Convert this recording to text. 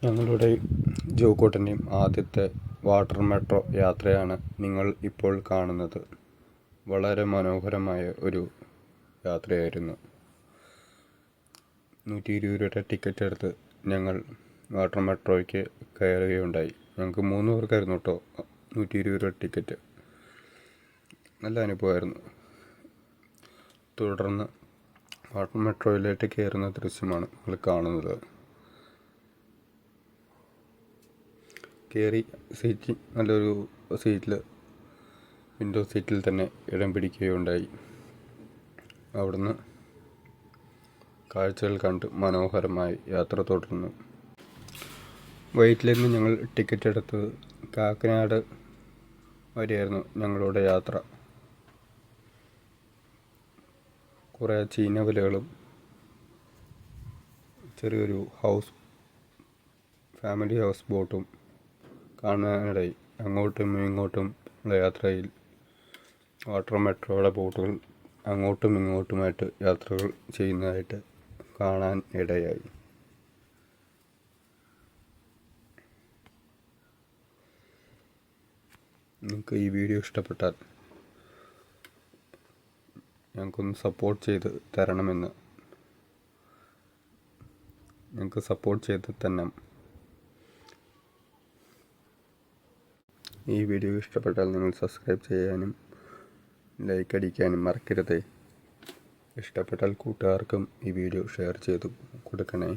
ഞങ്ങളുടെ ജോക്കോട്ടൻ്റെയും ആദ്യത്തെ water metro യാത്രയാണ് നിങ്ങൾ ഇപ്പോൾ കാണുന്നത്. വളരെ മനോഹരമായ ഒരു യാത്രയായിരുന്നു. 120 രൂപയുടെ ടിക്കറ്റ് എടുത്ത് ഞങ്ങൾ വാട്ടർ മെട്രോയ്ക്ക് കയറുകയുണ്ടായി. ഞങ്ങൾക്ക് 3 പേർക്കായിരുന്നു കേട്ടോ 120 രൂപ ടിക്കറ്റ്. നല്ല അനുഭവമായിരുന്നു. തുടർന്ന് വാട്ടർ മെട്രോയിലേക്ക് കയറുന്ന ദൃശ്യമാണ് നിങ്ങൾ കാണുന്നത്. കയറി നല്ലൊരു സീറ്റിൽ, വിൻഡോ സീറ്റിൽ തന്നെ ഇടം പിടിക്കുകയുണ്ടായി. അവിടുന്ന് കാഴ്ചകൾ കണ്ട് മനോഹരമായി യാത്ര തുടർന്നു. വൈറ്റിൽ നിന്ന് ഞങ്ങൾ ടിക്കറ്റ് എടുത്തത് കാക്കനാട് വരെയായിരുന്നു ഞങ്ങളുടെ യാത്ര. കുറേ ചീനവലകളും ചെറിയൊരു ഫാമിലി ഹൗസ് ബോട്ടും കാണാനിടയി. അങ്ങോട്ടും ഇങ്ങോട്ടും ഉള്ള യാത്രയിൽ വാട്ടർ മെട്രോയുടെ ബോട്ടുകൾ അങ്ങോട്ടും ഇങ്ങോട്ടുമായിട്ട് യാത്രകൾ ചെയ്യുന്നതായിട്ട് കാണാൻ ഇടയായി. നിങ്ങൾക്ക് ഈ വീഡിയോ ഇഷ്ടപ്പെട്ടാൽ ഞങ്ങൾക്കൊന്ന് സപ്പോർട്ട് ചെയ്ത് തരണമെന്ന്, ഞങ്ങൾക്ക് സപ്പോർട്ട് ചെയ്ത് തന്നെ. ഈ വീഡിയോ ഇഷ്ടപ്പെട്ടാൽ നിങ്ങൾ സബ്സ്ക്രൈബ് ചെയ്യാനും ലൈക്ക് അടിക്കാനും മറക്കരുതേ. ഇഷ്ടപ്പെട്ടാൽ കൂട്ടുകാർക്കും ഈ വീഡിയോ ഷെയർ ചെയ്ത് കൊടുക്കണേ.